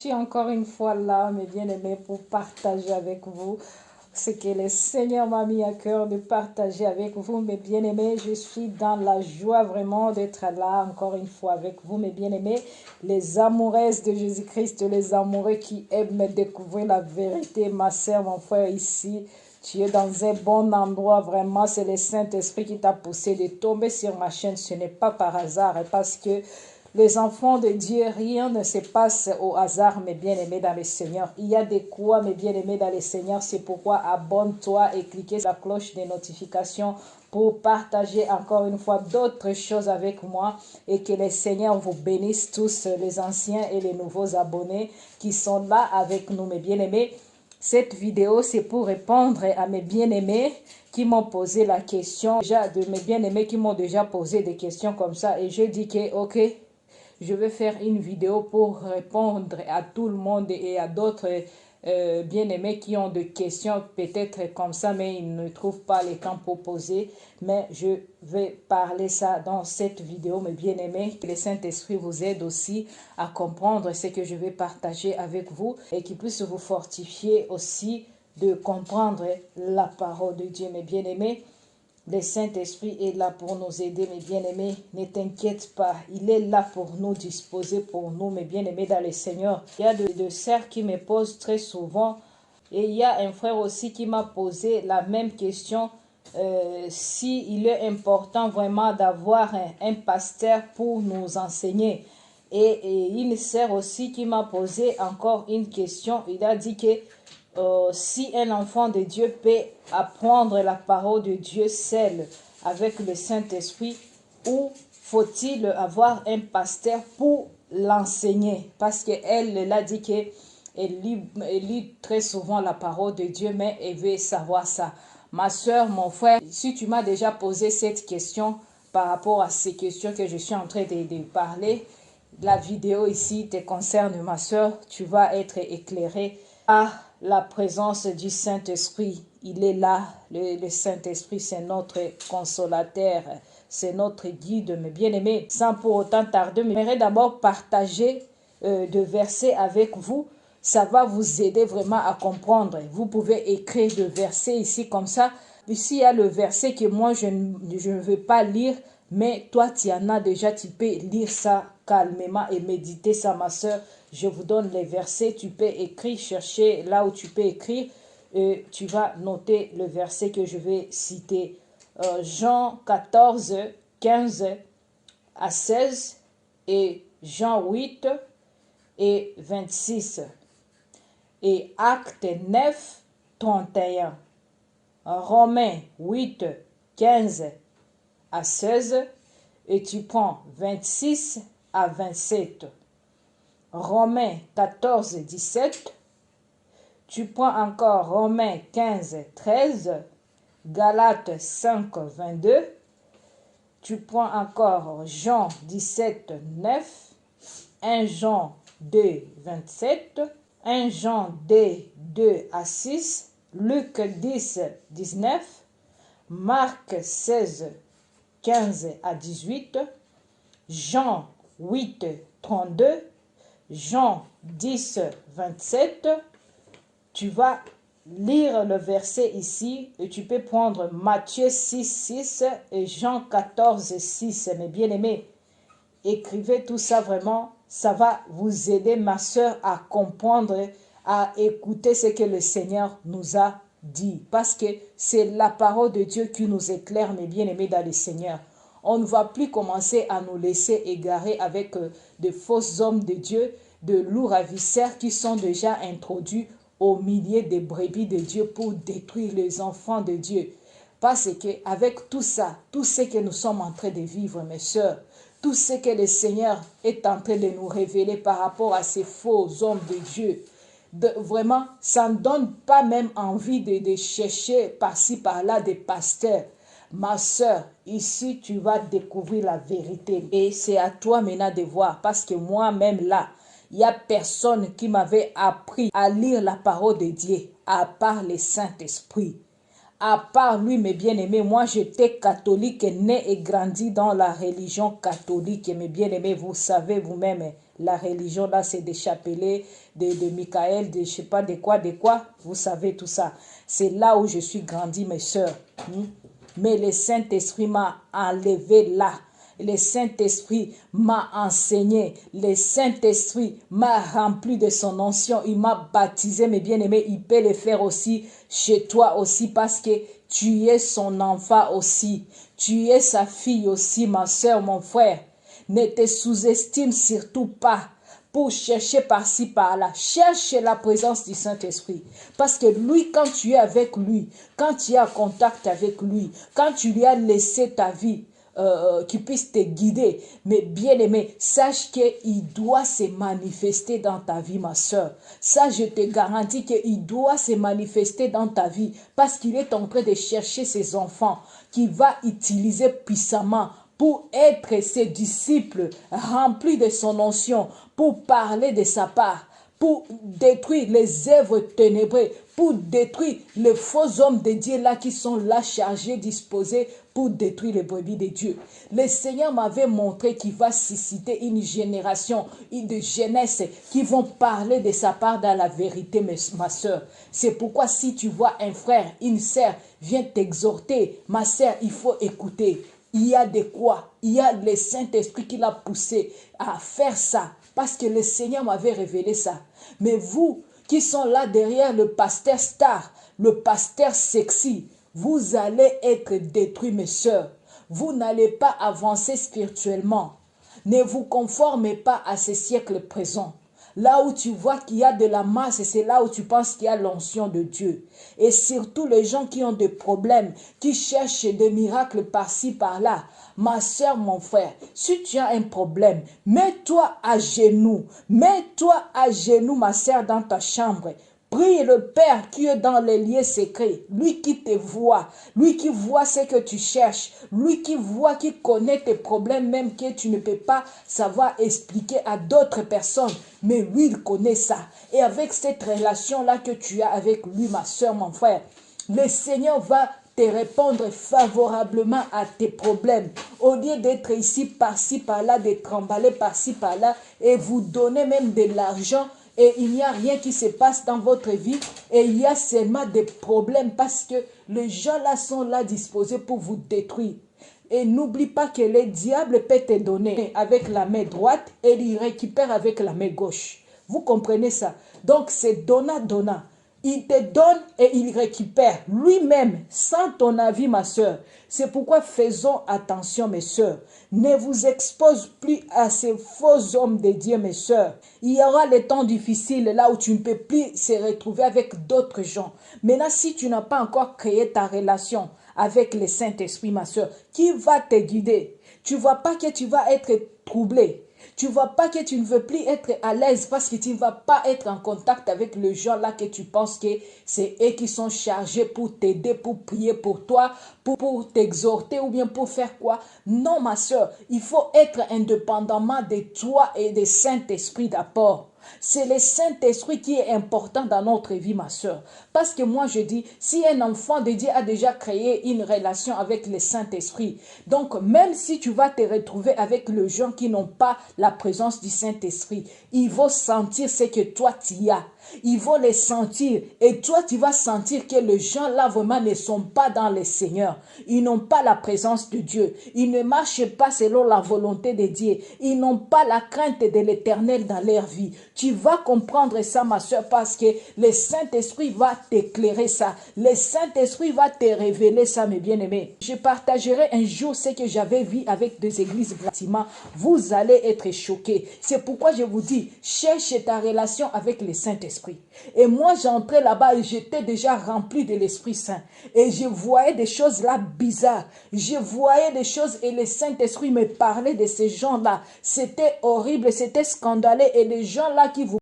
Je suis encore une fois là, mes bien-aimés, pour partager avec vous ce que le Seigneur m'a mis à cœur de partager avec vous, mes bien-aimés. Je suis dans la joie vraiment d'être là encore une fois avec vous, mes bien-aimés. Les amoureuses de Jésus-Christ, les amoureux qui aiment découvrir la vérité. Ma sœur, mon frère, ici, tu es dans un bon endroit, vraiment. C'est le Saint-Esprit qui t'a poussé de tomber sur ma chaîne. Ce n'est pas par hasard, parce que les enfants de Dieu, rien ne se passe au hasard, mes bien-aimés dans le Seigneur. Il y a des quoi, mes bien-aimés dans le Seigneur. C'est pourquoi abonne-toi et cliquez sur la cloche des notifications pour partager encore une fois d'autres choses avec moi. Et que le Seigneur vous bénisse tous, les anciens et les nouveaux abonnés qui sont là avec nous, mes bien-aimés. Cette vidéo, c'est pour répondre à mes bien-aimés qui m'ont posé la question, déjà de mes bien-aimés qui m'ont déjà posé des questions comme ça. Et je dis que, ok, je vais faire une vidéo pour répondre à tout le monde et à d'autres bien-aimés qui ont des questions peut-être comme ça, mais ils ne trouvent pas les temps pour poser. Mais je vais parler ça dans cette vidéo, mes bien-aimés. Que le Saint-Esprit vous aide aussi à comprendre ce que je vais partager avec vous et qu'il puisse vous fortifier aussi de comprendre la parole de Dieu, mes bien-aimés. Le Saint-Esprit est là pour nous aider, mes bien-aimés. Ne t'inquiète pas, il est là pour nous disposer, pour nous, mes bien-aimés, dans le Seigneur. Il y a de sœurs qui me posent très souvent, et il y a un frère aussi qui m'a posé la même question, si il est important vraiment d'avoir un pasteur pour nous enseigner. Et une sœur aussi qui m'a posé encore une question, il a dit que si un enfant de Dieu peut apprendre la parole de Dieu seul avec le Saint-Esprit, ou faut-il avoir un pasteur pour l'enseigner? Parce qu'elle l'a dit qu'elle lit très souvent la parole de Dieu, mais elle veut savoir ça. Ma soeur, mon frère, si tu m'as déjà posé cette question par rapport à ces questions que je suis en train de parler, la vidéo ici te concerne, ma soeur. Tu vas être éclairée par la présence du Saint-Esprit. Il est là. Le Saint-Esprit, c'est notre consolateur. C'est notre guide, mes bien-aimés. Sans pour autant tarder, j'aimerais d'abord partager de versets avec vous. Ça va vous aider vraiment à comprendre. Vous pouvez écrire le verset ici comme ça. Ici, il y a le verset que moi, je ne veux pas lire, mais toi, tu en as déjà, tu peux lire ça calmement et méditer ça, ma soeur. Je vous donne les versets, tu peux écrire, chercher là où tu peux écrire. Et tu vas noter le verset que je vais citer. Jean 14, 15 à 16 et Jean 8 et 26. Et Acte 9, 31. Romains 8, 15 à 16. Et tu prends 26 à 27. Romains 14, 17. Tu prends encore Romains 15, 13. Galates 5, 22. Tu prends encore Jean 17, 9. 1 Jean 2, 27. 1 Jean 2, 2 à 6. Luc 10, 19. Marc 16, 15 à 18. Jean 8, 32. Jean 10, 27. Tu vas lire le verset ici et tu peux prendre Matthieu 6, 6 et Jean 14, 6. Mes bien-aimés, écrivez tout ça vraiment. Ça va vous aider, ma soeur, à comprendre, à écouter ce que le Seigneur nous a dit. Parce que c'est la parole de Dieu qui nous éclaire, mes bien-aimés, dans le Seigneur. On ne va plus commencer à nous laisser égarer avec de faux hommes de Dieu, de loups ravisseurs qui sont déjà introduits au milieu des brebis de Dieu pour détruire les enfants de Dieu. Parce qu'avec tout ça, tout ce que nous sommes en train de vivre, mes soeurs, tout ce que le Seigneur est en train de nous révéler par rapport à ces faux hommes de Dieu, vraiment, ça ne donne pas même envie de chercher par-ci, par-là des pasteurs. Ma soeur, ici, tu vas découvrir la vérité. Et c'est à toi maintenant de voir. Parce que moi-même là, il n'y a personne qui m'avait appris à lire la parole de Dieu, à part le Saint-Esprit. À part lui, mes bien-aimés, moi j'étais catholique, né et grandi dans la religion catholique. Mes bien-aimés, vous savez vous-même La religion, là, c'est des chapelets, de Michael, de je sais pas de quoi, de quoi. Vous savez tout ça. C'est là où je suis grandi, mes sœurs. Mais le Saint-Esprit m'a enlevé là. Le Saint-Esprit m'a enseigné. Le Saint-Esprit m'a rempli de son onction. Il m'a baptisé, mes bien-aimés. Il peut le faire aussi chez toi aussi parce que tu es son enfant aussi. Tu es sa fille aussi, ma soeur, mon frère. Ne te sous-estime surtout pas pour chercher par-ci, par-là. Cherche la présence du Saint-Esprit. Parce que lui, quand tu es avec lui, quand tu es en contact avec lui, quand tu lui as laissé ta vie, qu'il puisse te guider. Mais bien aimé, sache qu'il doit se manifester dans ta vie, ma soeur. Ça, je te garantis qu'il doit se manifester dans ta vie parce qu'il est en train de chercher ses enfants qu'il va utiliser puissamment pour être ses disciples remplis de son onction, pour parler de sa part, pour détruire les œuvres ténébreuses, pour détruire les faux hommes de Dieu là qui sont là chargés, disposés pour détruire les brebis de Dieu. Le Seigneur m'avait montré qu'il va susciter une génération de jeunesse qui vont parler de sa part dans la vérité, ma soeur. C'est pourquoi si tu vois un frère, une sœur vient t'exhorter, ma sœur, il faut écouter. Il y a de quoi, il y a le Saint-Esprit qui l'a poussé à faire ça, parce que le Seigneur m'avait révélé ça. Mais vous qui sont là derrière le pasteur star, le pasteur sexy, vous allez être détruits, mes sœurs. Vous n'allez pas avancer spirituellement. Ne vous conformez pas à ce siècle présent. Là où tu vois qu'il y a de la masse, c'est là où tu penses qu'il y a l'onction de Dieu. Et surtout les gens qui ont des problèmes, qui cherchent des miracles par-ci, par-là. Ma soeur, mon frère, si tu as un problème, mets-toi à genoux. Mets-toi à genoux, ma soeur, dans ta chambre. Prie le Père qui est dans les lieux secrets, lui qui te voit, lui qui voit ce que tu cherches, lui qui voit, qui connaît tes problèmes même que tu ne peux pas savoir expliquer à d'autres personnes. Mais lui, il connaît ça. Et avec cette relation-là que tu as avec lui, ma soeur, mon frère, le Seigneur va te répondre favorablement à tes problèmes. Au lieu d'être ici, par-ci, par-là, de trembler par-ci, par-là, et vous donner même de l'argent, et il n'y a rien qui se passe dans votre vie et il y a seulement des problèmes parce que les gens là sont là disposés pour vous détruire. Et n'oublie pas que le diable peut te donner avec la main droite et il récupère avec la main gauche. Vous comprenez ça? Donc c'est donnant. Il te donne et il récupère lui-même sans ton avis, ma soeur. C'est pourquoi faisons attention, mes soeurs. Ne vous expose plus à ces faux hommes de Dieu, mes soeurs. Il y aura les temps difficiles là où tu ne peux plus se retrouver avec d'autres gens. Maintenant, si tu n'as pas encore créé ta relation avec le Saint-Esprit, ma soeur, qui va te guider? Tu ne vois pas que tu vas être troublé. Tu ne vois pas que tu ne veux plus être à l'aise parce que tu ne vas pas être en contact avec les gens là que tu penses que c'est eux qui sont chargés pour t'aider, pour prier pour toi, pour t'exhorter ou bien pour faire quoi. Non, ma soeur, il faut être indépendamment de toi et du Saint-Esprit d'abord. C'est le Saint-Esprit qui est important dans notre vie, ma soeur. Parce que moi, je dis, si un enfant de Dieu a déjà créé une relation avec le Saint-Esprit, donc même si tu vas te retrouver avec les gens qui n'ont pas la présence du Saint-Esprit, ils vont sentir ce que toi tu as. Ils vont les sentir et toi tu vas sentir que les gens là vraiment ne sont pas dans le Seigneur. Ils n'ont pas la présence de Dieu. Ils ne marchent pas selon la volonté de Dieu. Ils n'ont pas la crainte de l'Éternel dans leur vie. Tu vas comprendre ça, ma soeur, parce que le Saint-Esprit va t'éclairer ça. Le Saint-Esprit va te révéler ça, mes bien-aimés. Je partagerai un jour ce que j'avais vu avec des églises bâtiments. Vous allez être choqués. C'est pourquoi je vous dis, cherche ta relation avec le Saint-Esprit. Et moi, j'entrais là-bas et j'étais déjà rempli de l'Esprit Saint. Et je voyais des choses là bizarres. Je voyais des choses et le Saint-Esprit me parlait de ces gens-là. C'était horrible, c'était scandaleux. Et les gens là qui vous